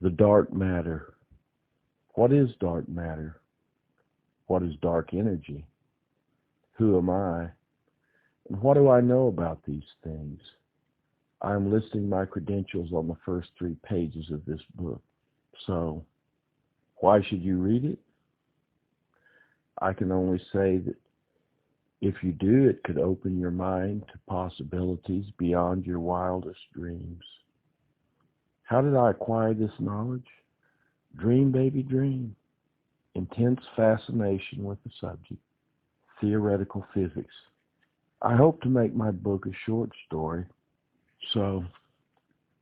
The dark matter. What is dark matter? What is dark energy? Who am I? And what do I know about these things? I am listing my credentials on the first 3 pages of this book. So, why should you read it? I can only say that if you do, it could open your mind to possibilities beyond your wildest dreams. How did I acquire this knowledge? Dream, baby, dream. Intense fascination with the subject. Theoretical physics. I hope to make my book a short story, so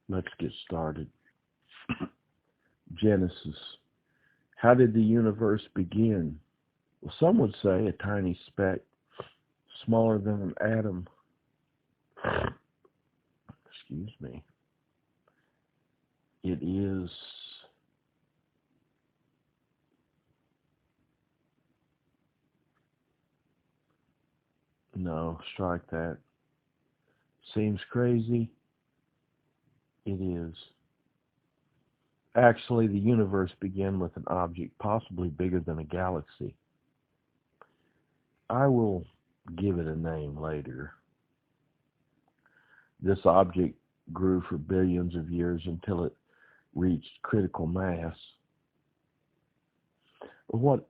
let's get started. Genesis. How did the universe begin? Well, some would say a tiny speck, smaller than an atom. Excuse me. It is no, strike that. Seems crazy. It is. Actually, the universe began with an object possibly bigger than a galaxy. I will give it a name later. This object grew for billions of years until it reached critical mass. What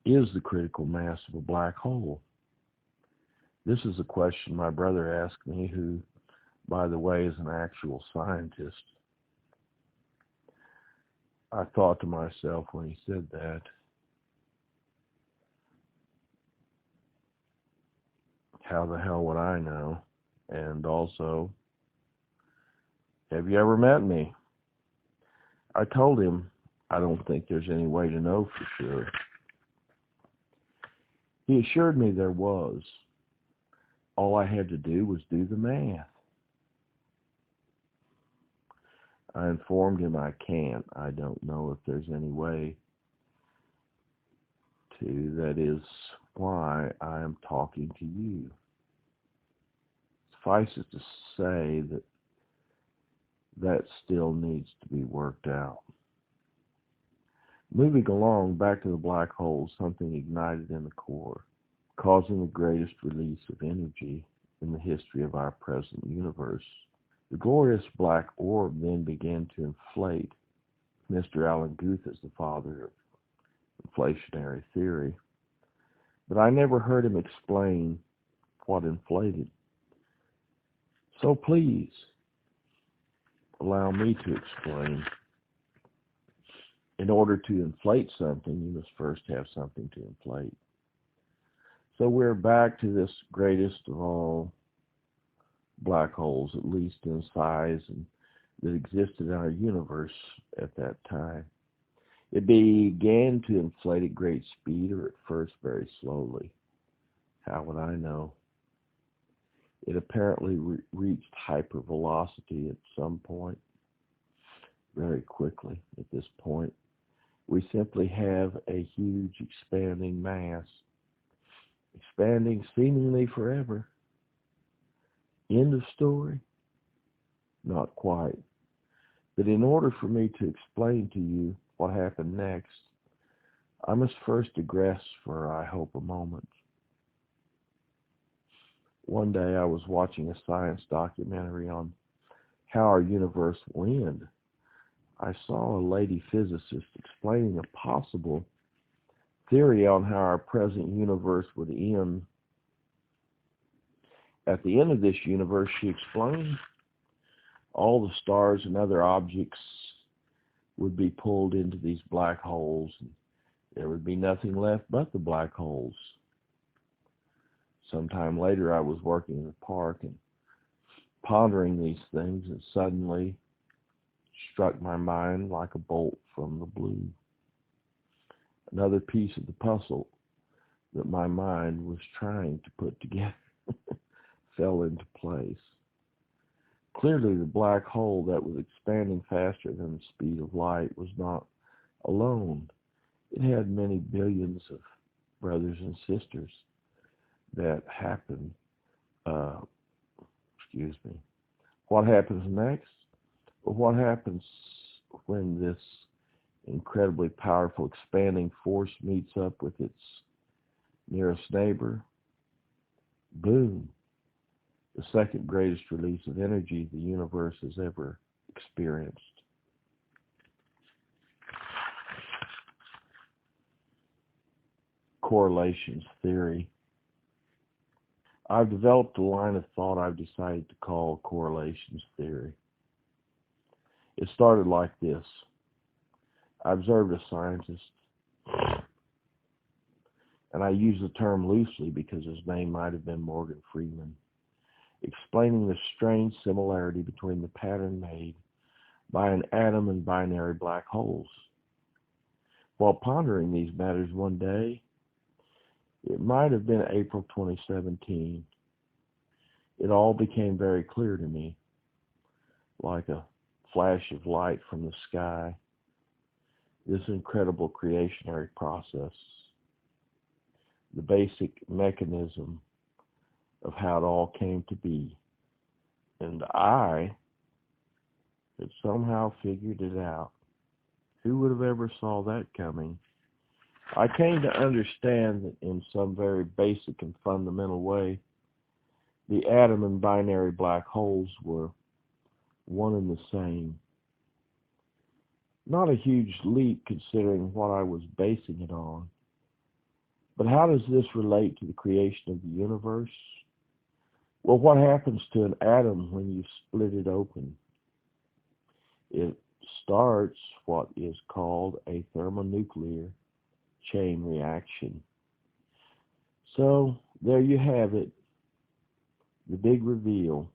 is the critical mass of a black hole? This is a question my brother asked me, who, by the way, is an actual scientist. I thought to myself when he said that, how the hell would I know? And also, have you ever met me? I told him I don't think there's any way to know for sure. He assured me there was. All I had to do was do the math. I informed him I can't. I don't know if there's any way to. That is why I am talking to you. Suffice it to say that still needs to be worked out. Moving along, back to the black hole, something ignited in the core, causing the greatest release of energy in the history of our present universe. The glorious black orb then began to inflate. Mr. Alan Guth is the father of inflationary theory, but I never heard him explain what inflated. So please, allow me to explain. In order to inflate something, you must first have something to inflate. So we're back to this greatest of all black holes, at least in size, and that existed in our universe at that time. It began to inflate at great speed, or at first very slowly. How would I know? It apparently reached hypervelocity at some point, very quickly at this point. We simply have a huge expanding mass, expanding seemingly forever. End of story? Not quite. But in order for me to explain to you what happened next, I must first digress for, I hope, a moment. One day I was watching a science documentary on how our universe will end. I saw a lady physicist explaining a possible theory on how our present universe would end. At the end of this universe, she explained, all the stars and other objects would be pulled into these black holes, and there would be nothing left but the black holes. Sometime later, I was working in the park and pondering these things, and suddenly struck my mind like a bolt from the blue. Another piece of the puzzle that my mind was trying to put together fell into place. Clearly, the black hole that was expanding faster than the speed of light was not alone. It had many billions of brothers and sisters that happened. Uh, excuse me. What happens next? Well, what happens? when this incredibly powerful expanding force meets up with its nearest neighbor, boom, the second greatest release of energy the universe has ever experienced. Correlations theory. I've developed a line of thought I've decided to call correlations theory. It started like this. I observed a scientist, and I use the term loosely because his name might have been Morgan Freeman, explaining the strange similarity between the pattern made by an atom and binary black holes. While pondering these matters one day, it might have been April 2017, it all became very clear to me, like a flash of light from the sky, this incredible creationary process, the basic mechanism of how it all came to be. And I had somehow figured it out. Who would have ever saw that coming? I came to understand that in some very basic and fundamental way, the atom and binary black holes were one and the same. Not a huge leap considering what I was basing it on. But how does this relate to the creation of the universe? Well, what happens to an atom when you split it open? It starts what is called a thermonuclear chain reaction. So there you have it, the big reveal.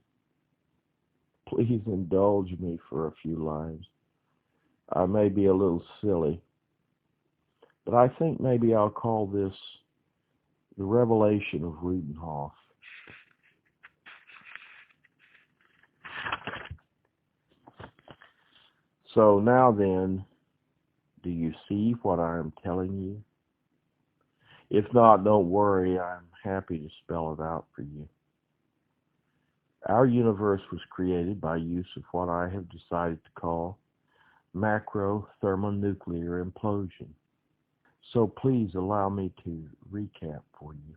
Please indulge me for a few lines. I may be a little silly, but I think maybe I'll call this the revelation of Rudenhoff. So now then, do you see what I am telling you? If not, don't worry, I'm happy to spell it out for you. Our universe was created by use of what I have decided to call macro thermonuclear implosion. So please allow me to recap for you.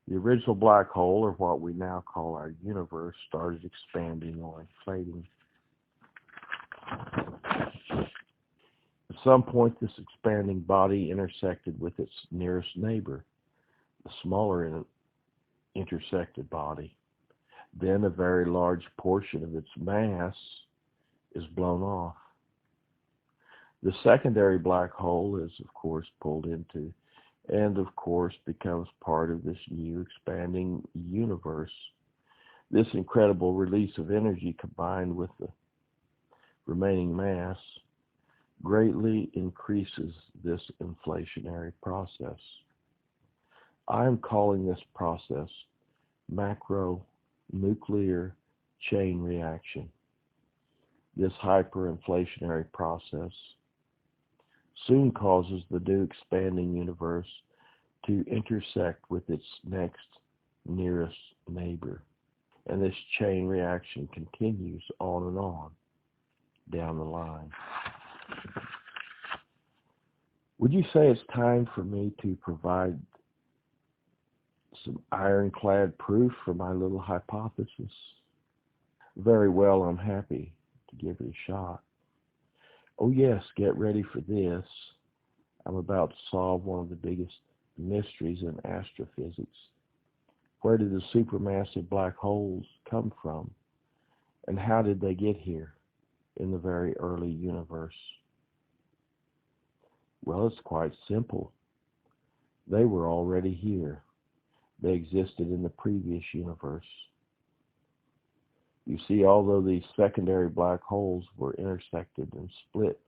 The original black hole, or what we now call our universe, started expanding or inflating. At some point, this expanding body intersected with its nearest neighbor, the smaller intersected body. Then a very large portion of its mass is blown off. The secondary black hole is, of course, pulled into and, of course, becomes part of this new expanding universe. This incredible release of energy combined with the remaining mass greatly increases this inflationary process. I'm calling this process macronuclear chain reaction. This hyperinflationary process soon causes the new expanding universe to intersect with its next nearest neighbor. And this chain reaction continues on and on down the line. Would you say it's time for me to provide some ironclad proof for my little hypothesis? Very well, I'm happy to give it a shot. Oh yes, get ready for this. I'm about to solve one of the biggest mysteries in astrophysics. Where did the supermassive black holes come from? And how did they get here in the very early universe? Well, it's quite simple. They were already here. They existed in the previous universe. You see, although these secondary black holes were intersected and split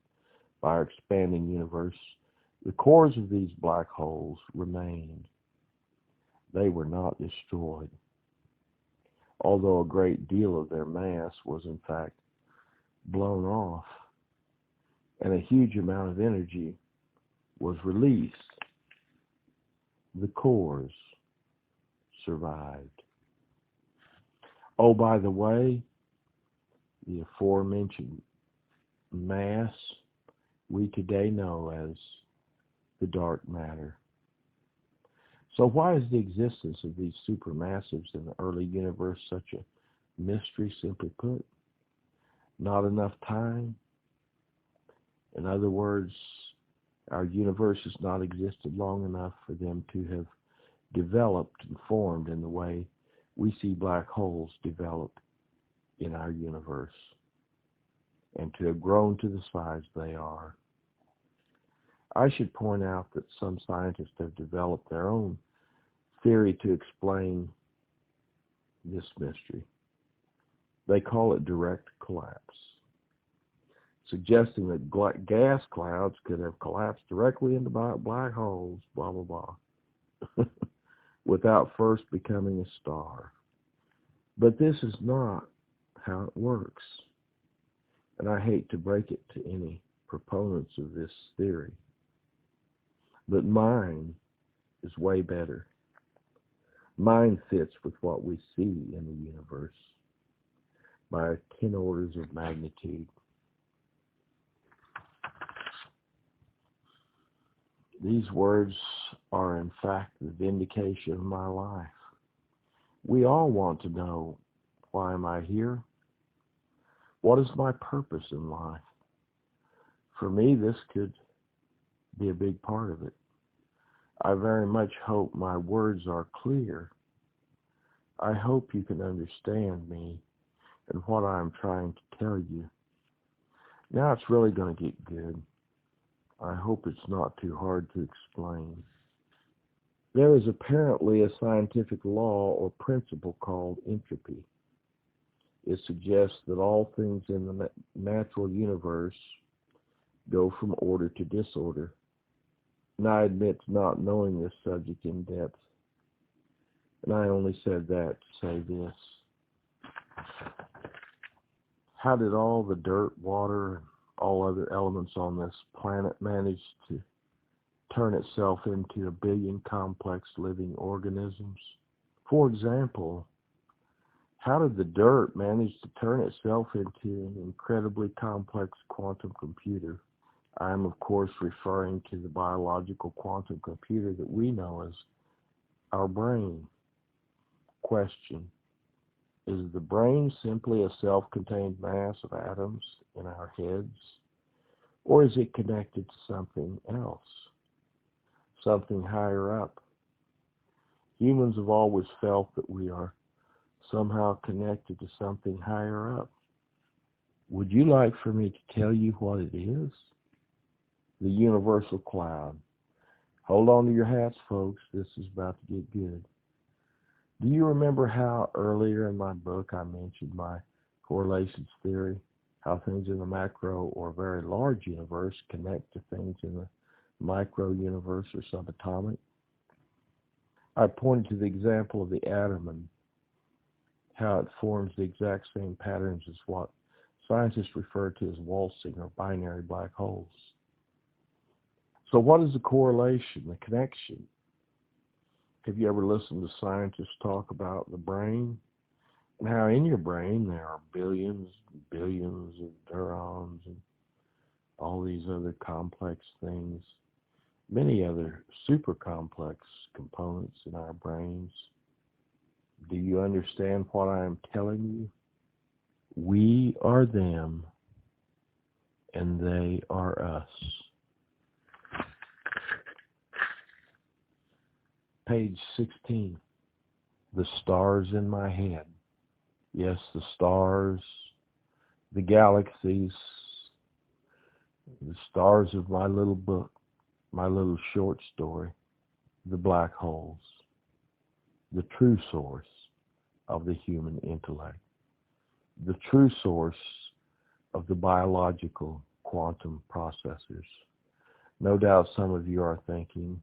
by our expanding universe, the cores of these black holes remained. They were not destroyed, although a great deal of their mass was in fact blown off, and a huge amount of energy was released. The cores survived. Oh, by the way, the aforementioned mass we today know as the dark matter. So why is the existence of these supermassives in the early universe such a mystery, simply put? Not enough time? In other words, our universe has not existed long enough for them to have developed and formed in the way we see black holes develop in our universe, and to have grown to the size they are. I should point out that some scientists have developed their own theory to explain this mystery. They call it direct collapse, suggesting that gas clouds could have collapsed directly into black holes, blah, blah, blah, without first becoming a star. But this is not how it works. And I hate to break it to any proponents of this theory. But mine is way better. Mine fits with what we see in the universe by 10 orders of magnitude. These words are in fact the vindication of my life. We all want to know, why am I here? What is my purpose in life? For me, this could be a big part of it. I very much hope my words are clear. I hope you can understand me and what I'm trying to tell you. Now it's really going to get good. I hope it's not too hard to explain. There is apparently a scientific law or principle called entropy. It suggests that all things in the natural universe go from order to disorder. And I admit to not knowing this subject in depth. And I only said that to say this. How did all the dirt, water, and all other elements on this planet manage to turn itself into a billion complex living organisms? For example, how did the dirt manage to turn itself into an incredibly complex quantum computer? I am, of course, referring to the biological quantum computer that we know as our brain. Question: is the brain simply a self-contained mass of atoms in our heads? Or is it connected to something else? Something higher up? Humans have always felt that we are somehow connected to something higher up. Would you like for me to tell you what it is? The universal cloud. Hold on to your hats, folks. This is about to get good. Do you remember how earlier in my book I mentioned my correlations theory? How things in the macro or very large universe connect to things in the micro universe or subatomic? I pointed to the example of the atom and how it forms the exact same patterns as what scientists refer to as waltzing or binary black holes. So what is the correlation, the connection? Have you ever listened to scientists talk about the brain? And how in your brain there are billions and billions of neurons and all these other complex things, many other super complex components in our brains. Do you understand what I am telling you? We are them, and they are us. Page 16. The stars in my head. Yes, the stars, the galaxies, the stars of my little book, my little short story, the black holes, the true source of the human intellect, the true source of the biological quantum processors. No doubt some of you are thinking,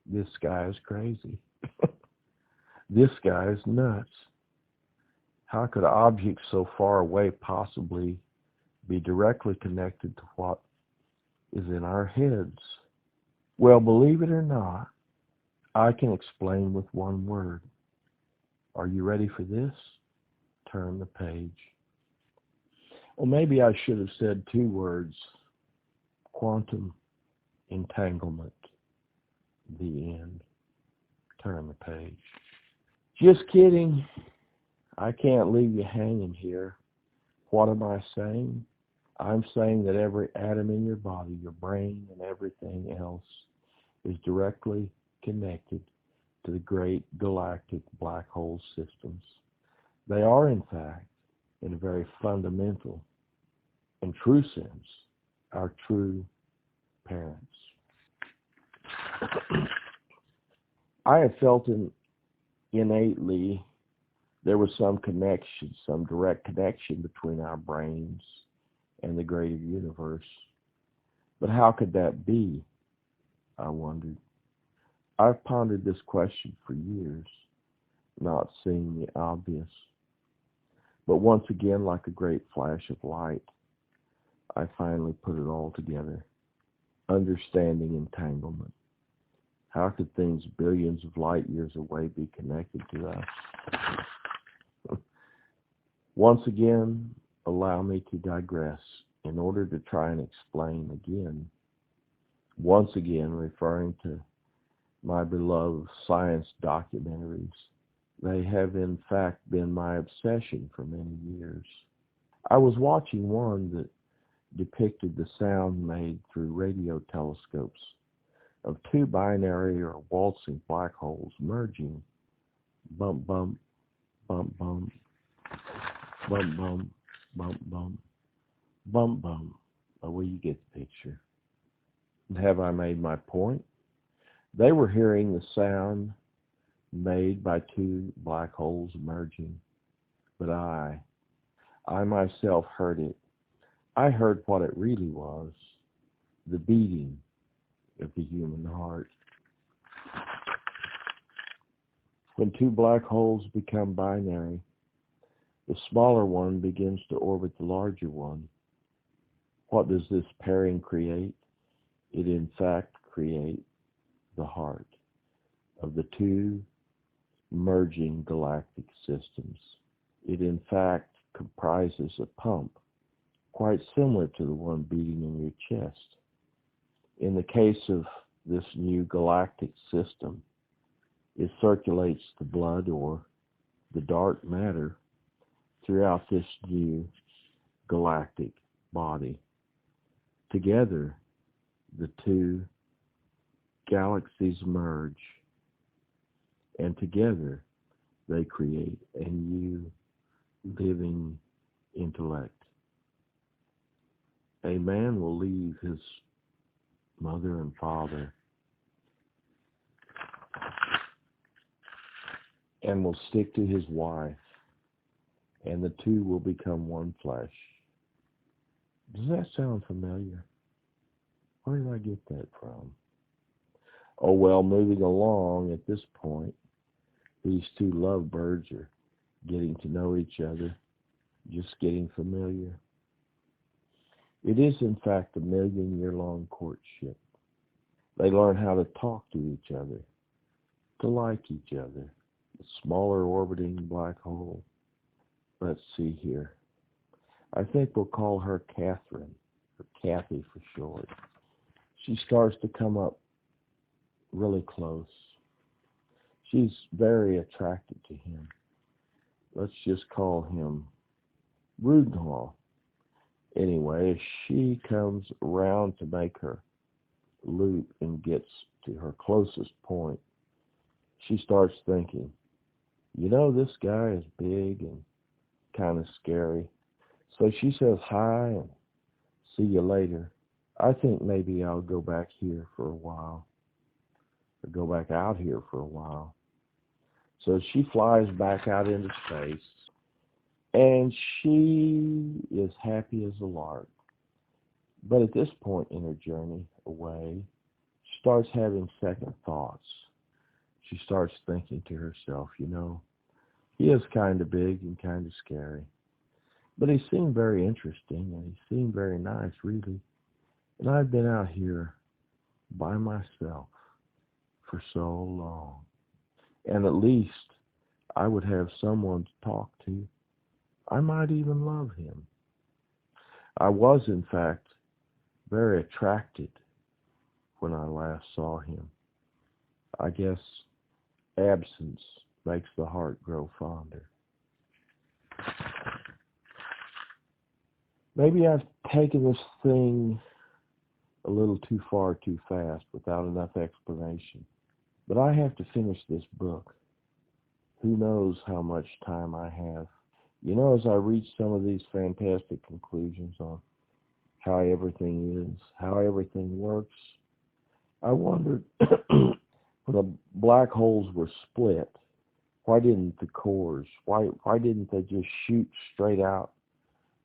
this guy is crazy. This guy is nuts. How could objects so far away possibly be directly connected to what is in our heads? Well, believe it or not, I can explain with one word. Are you ready for this? Turn the page. Well, maybe I should have said two words: quantum entanglement. The end. Turn the page. Just kidding. I can't leave you hanging here. What am I saying? I'm saying that every atom in your body, your brain, and everything else is directly connected to the great galactic black hole systems. They are, in fact, in a very fundamental and true sense, our true parents. I have felt innately there was some connection, some direct connection between our brains and the greater universe. But how could that be? I wondered. I've pondered this question for years, not seeing the obvious. But once again, like a great flash of light, I finally put it all together. Understanding entanglement. How could things billions of light years away be connected to us? Once again, allow me to digress in order to try and explain again. Once again, referring to my beloved science documentaries. They have in fact been my obsession for many years. I was watching one that depicted the sound made through radio telescopes of two binary or waltzing black holes merging. Bump, bump, bump, bump, bump, bump, bump, bump, bump, bump. Oh, well, you get the picture. Have I made my point? They were hearing the sound made by two black holes merging. But I myself heard it. I heard what it really was, the beating of the human heart. When two black holes become binary, the smaller one begins to orbit the larger one. What does this pairing create? It in fact creates the heart of the two merging galactic systems. It in fact comprises a pump quite similar to the one beating in your chest. In the case of this new galactic system, it circulates the blood or the dark matter throughout this new galactic body. Together, the two galaxies merge, and together they create a new living intellect. A man will leave his mother and father and will stick to his wife, and the two will become one flesh. Does that sound familiar? Where did I get that from? Oh, well, moving along at this point, these two lovebirds are getting to know each other, just getting familiar. It is, in fact, a million-year-long courtship. They learn how to talk to each other, to like each other. The smaller orbiting black hole. Let's see here. I think we'll call her Catherine, or Kathy for short. She starts to come up really close. She's very attracted to him. Let's just call him Rudenhall. Anyway, as she comes around to make her loop and gets to her closest point, she starts thinking, you know, this guy is big and kind of scary. So she says hi and see you later. I think maybe I'll go back here for a while, or go back out here for a while. So she flies back out into space, and she is happy as a lark. But at this point in her journey away, she starts having second thoughts. She starts thinking to herself, you know, he is kind of big and kind of scary. But he seemed very interesting, and he seemed very nice, really. And I've been out here by myself for so long. And at least I would have someone to talk to. I might even love him. I was, in fact, very attracted when I last saw him. I guess absence makes the heart grow fonder. Maybe I've taken this thing a little too far too fast without enough explanation. But I have to finish this book. Who knows how much time I have? As I reach some of these fantastic conclusions on how everything is, how everything works, I wondered when the black holes were split, why didn't the cores, why didn't they just shoot straight out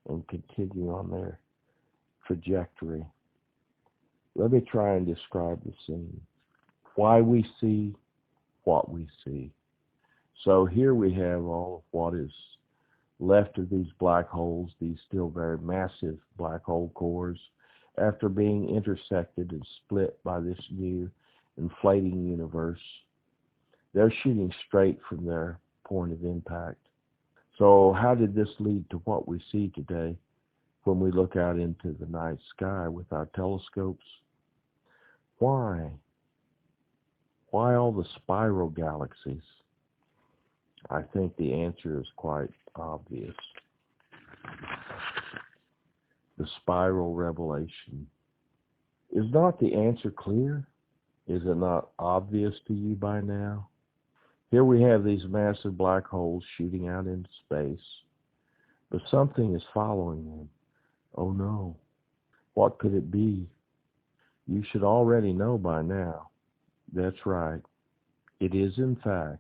and continue on their trajectory? Let me try and describe the scene. Why we see what we see. So here we have all of what is left of these black holes, these still very massive black hole cores, after being intersected and split by this new inflating universe. They're shooting straight from their point of impact. So how did this lead to what we see today when we look out into the night sky with our telescopes? Why? Why all the spiral galaxies? I think the answer is quite obvious. The spiral revelation. Is not the answer clear? Is it not obvious to you by now? Here we have these massive black holes shooting out into space, but something is following them. Oh no, what could it be? You should already know by now. That's right. It is in fact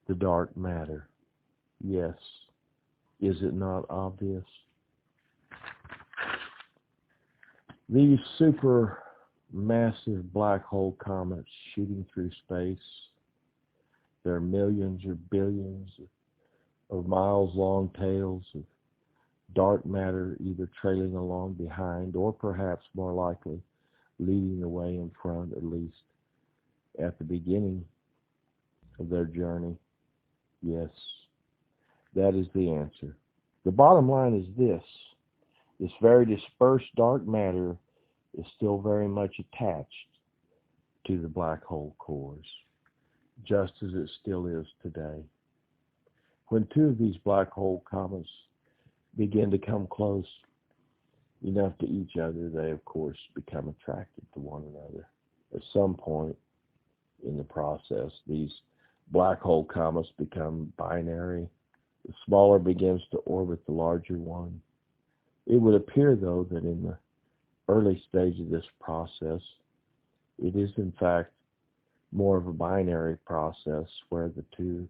the dark matter. Yes. Is it not obvious? These super massive black hole comets shooting through space, they're millions or billions of miles long tails of dark matter either trailing along behind or perhaps more likely leading the way in front, at least at the beginning of their journey. Yes, that is the answer. The bottom line is this very dispersed dark matter is still very much attached to the black hole cores, just as it still is today. When two of these black hole comets begin to come close enough to each other, they of course become attracted to one another. At some point in the process, these black hole comets become binary. The smaller begins to orbit the larger one. It would appear, though, that in the early stage of this process, it is in fact more of a binary process where the two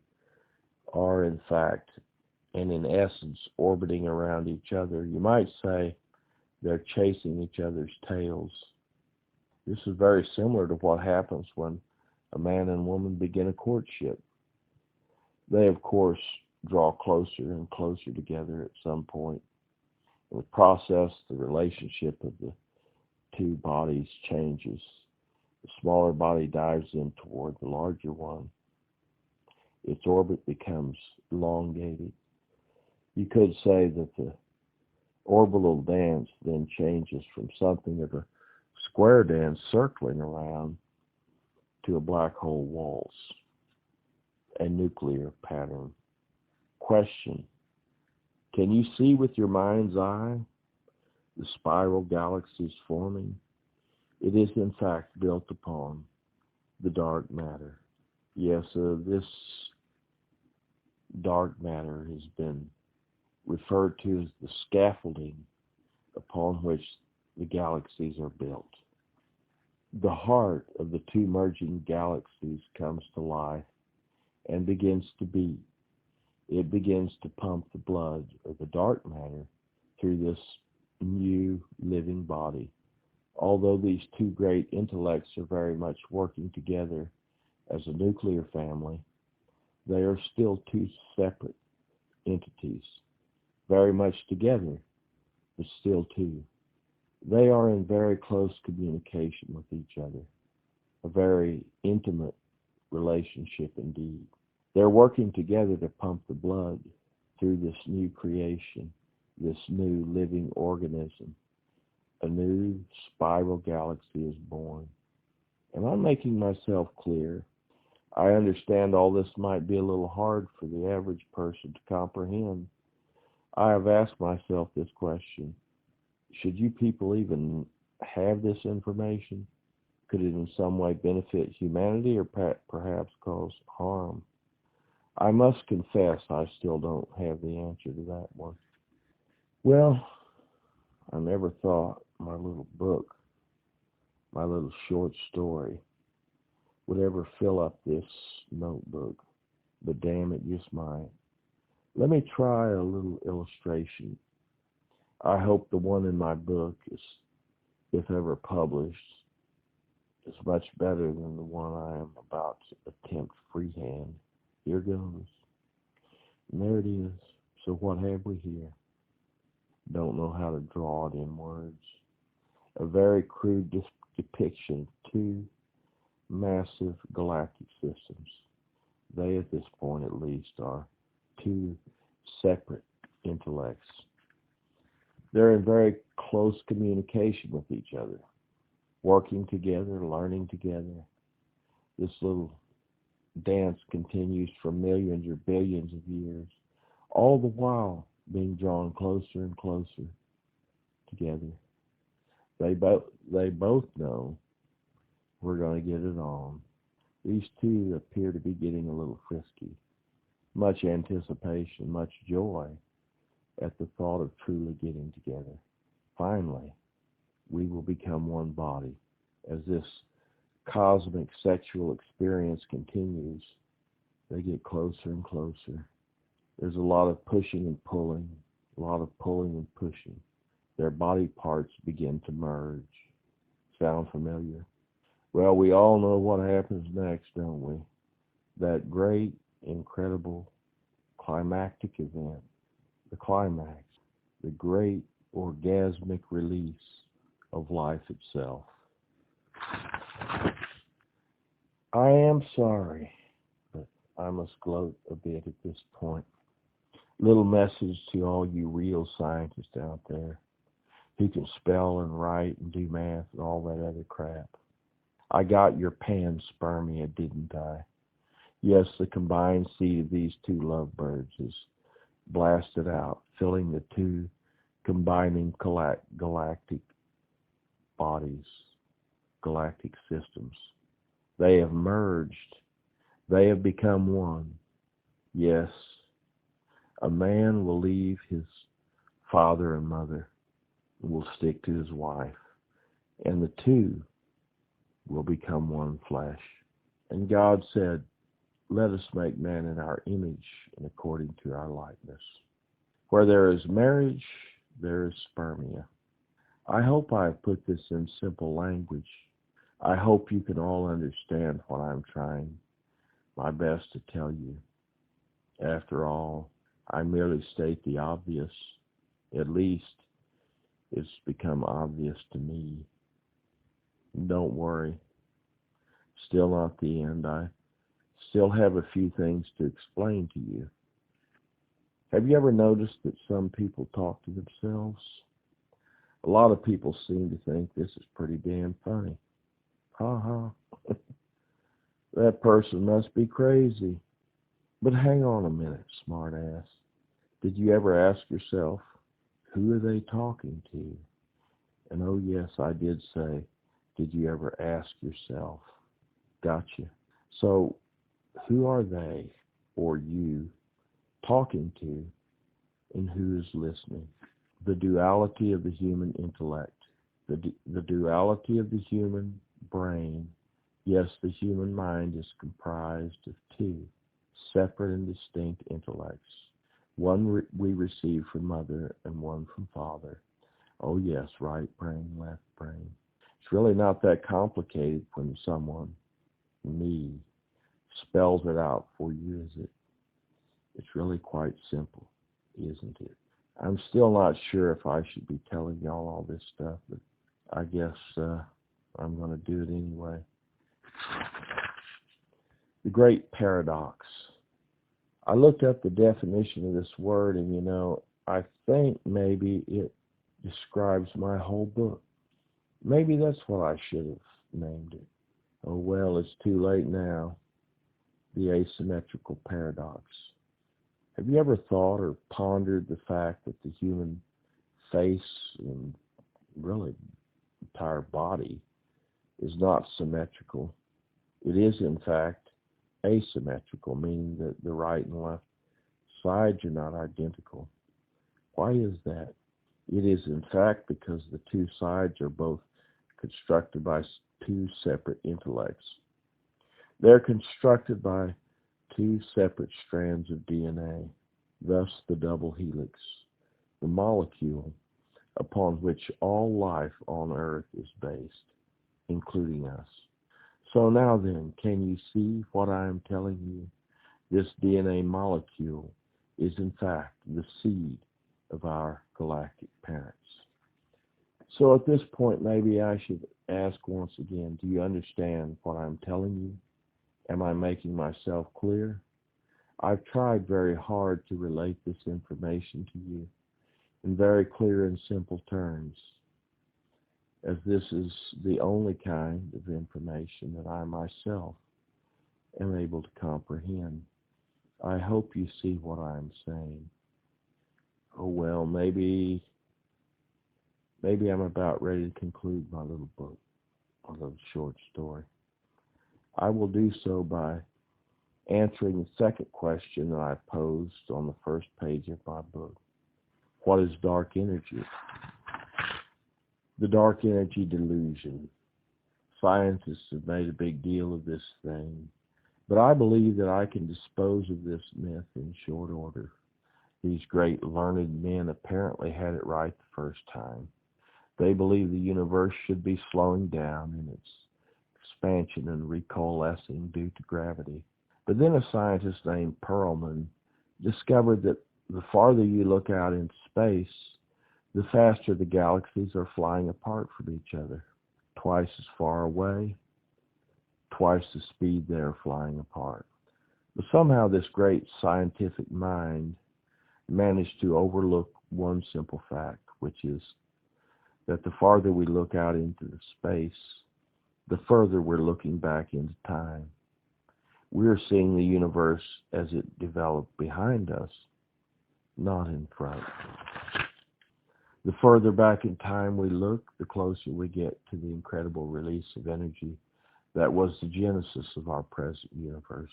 are in fact and in essence orbiting around each other. You might say they're chasing each other's tails. This is very similar to what happens when a man and woman begin a courtship. They, of course, draw closer and closer together at some point. In the process, the relationship of the two bodies changes. The smaller body dives in toward the larger one. Its orbit becomes elongated. You could say that the orbital dance then changes from something of a square dance circling around to a black hole waltz, a nuclear pattern. Question: can you see with your mind's eye the spiral galaxies forming? It is in fact built upon the dark matter. Yes, this dark matter has been referred to as the scaffolding upon which the galaxies are built. The heart of the two merging galaxies comes to life and begins to beat. It begins to pump the blood of the dark matter through this new living body. Although these two great intellects are very much working together as a nuclear family, they are still two separate entities, very much together, but still two. They are in very close communication with each other, a very intimate relationship indeed. They're working together to pump the blood through this new creation, this new living organism. A new spiral galaxy is born. Am I making myself clear? I understand all this might be a little hard for the average person to comprehend. I have asked myself this question. Should you people even have this information? Could it in some way benefit humanity or perhaps cause harm? I must confess I still don't have the answer to that one. Well, I never thought my little book, my little short story, would ever fill up this notebook, but damn it, just might. Let me try a little illustration. I hope the one in my book is, if ever published, is much better than the one I am about to attempt freehand. Here goes. And there it is. So what have we here? Don't know how to draw it in words. A very crude depiction of two massive galactic systems. They, at this point at least, are two separate intellects. They're in very close communication with each other, working together, learning together. This little dance continues for millions or billions of years, all the while being drawn closer and closer together. They both know we're going to get it on. These two appear to be getting a little frisky. Much anticipation, much joy at the thought of truly getting together. Finally, we will become one body. As this cosmic sexual experience continues, they get closer and closer. There's a lot of pushing and pulling, a lot of pulling and pushing. Their body parts begin to merge. Sound familiar? Well, we all know what happens next, don't we? That great, incredible, climactic event, the climax, the great orgasmic release of life itself. I am sorry, but I must gloat a bit at this point. Little message to all you real scientists out there who can spell and write and do math and all that other crap. I got your panspermia, didn't I? Yes, the combined seed of these two lovebirds is blasted out, filling the two combining galactic bodies, galactic systems. They have merged. They have become one. Yes, a man will leave his father and mother and will stick to his wife, and the two will become one flesh. And God said, let us make man in our image and according to our likeness. Where there is marriage, there is spermia. I hope I have put this in simple language. I hope you can all understand what I'm trying my best to tell you. After all, I merely state the obvious. At least it's become obvious to me. Don't worry. Still not the end. I still have a few things to explain to you. Have you ever noticed that some people talk to themselves? A lot of people seem to think this is pretty damn funny. Ha ha. That person must be crazy. But hang on a minute, smartass. Did you ever ask yourself, who are they talking to? And oh yes, I did say, did you ever ask yourself? Gotcha. So, who are they, or you, talking to, and who is listening? The duality of the human intellect, the duality of the human brain. Yes, the human mind is comprised of two separate and distinct intellects. One we receive from mother and one from father. Oh yes, right brain, left brain. It's really not that complicated when someone, me, spells it out for you, is it? It's really quite simple, isn't it? I'm still not sure if I should be telling y'all all this stuff, but I guess I'm going to do it anyway. The great paradox. I looked up the definition of this word, and I think maybe it describes my whole book. Maybe that's what I should have named it. Oh well, it's too late now. The asymmetrical paradox. Have you ever thought or pondered the fact that the human face and really entire body is not symmetrical? It is, in fact, asymmetrical, meaning that the right and left sides are not identical. Why is that? It is, in fact, because the two sides are both constructed by two separate intellects. They're constructed by two separate strands of DNA, thus the double helix, the molecule upon which all life on Earth is based, including us. So now then, can you see what I am telling you? This DNA molecule is in fact the seed of our galactic parents. So at this point, maybe I should ask once again, do you understand what I'm telling you? Am I making myself clear? I've tried very hard to relate this information to you in very clear and simple terms, as this is the only kind of information that I myself am able to comprehend. I hope you see what I'm saying. Oh well, maybe I'm about ready to conclude my little book, a little short story. I will do so by answering the second question that I posed on the first page of my book. What is dark energy? The dark energy delusion. Scientists have made a big deal of this thing, but I believe that I can dispose of this myth in short order. These great learned men apparently had it right the first time. They believe the universe should be slowing down in its expansion and recoalescing due to gravity. But then a scientist named Perelman discovered that the farther you look out into space, the faster the galaxies are flying apart from each other. Twice as far away, twice the speed they're flying apart. But somehow this great scientific mind managed to overlook one simple fact, which is that the farther we look out into the space, the further we're looking back into time. We're seeing the universe as it developed behind us, not in front. The further back in time we look, the closer we get to the incredible release of energy that was the genesis of our present universe.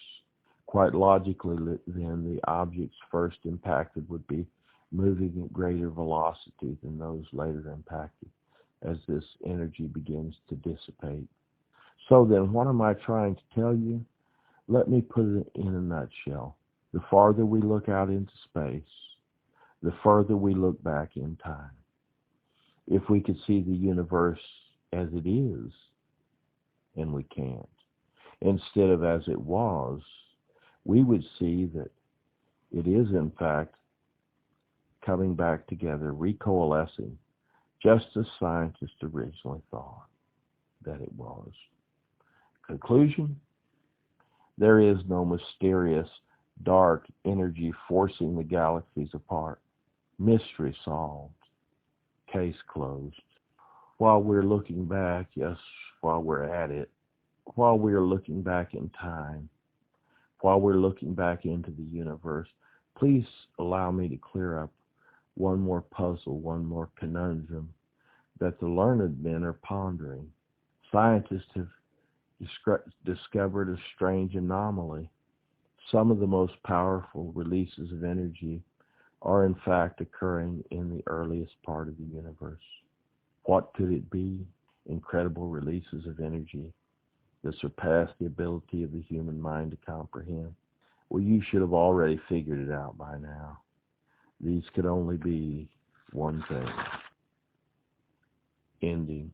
Quite logically, then, the objects first impacted would be moving at greater velocity than those later impacted, as this energy begins to dissipate. So then, what am I trying to tell you? Let me put it in a nutshell. The farther we look out into space, the further we look back in time. If we could see the universe as it is, and we can't, instead of as it was, we would see that it is in fact coming back together, recoalescing, just as scientists originally thought that it was. Conclusion? There is no mysterious, dark energy forcing the galaxies apart. Mystery solved. Case closed. While we're looking back, yes, while we're at it, while we're looking back in time, while we're looking back into the universe, please allow me to clear up one more puzzle, one more conundrum that the learned men are pondering. Scientists have discovered a strange anomaly. Some of the most powerful releases of energy are in fact occurring in the earliest part of the universe. What could it be? Incredible releases of energy that surpass the ability of the human mind to comprehend. Well, you should have already figured it out by now. These could only be one thing: ending.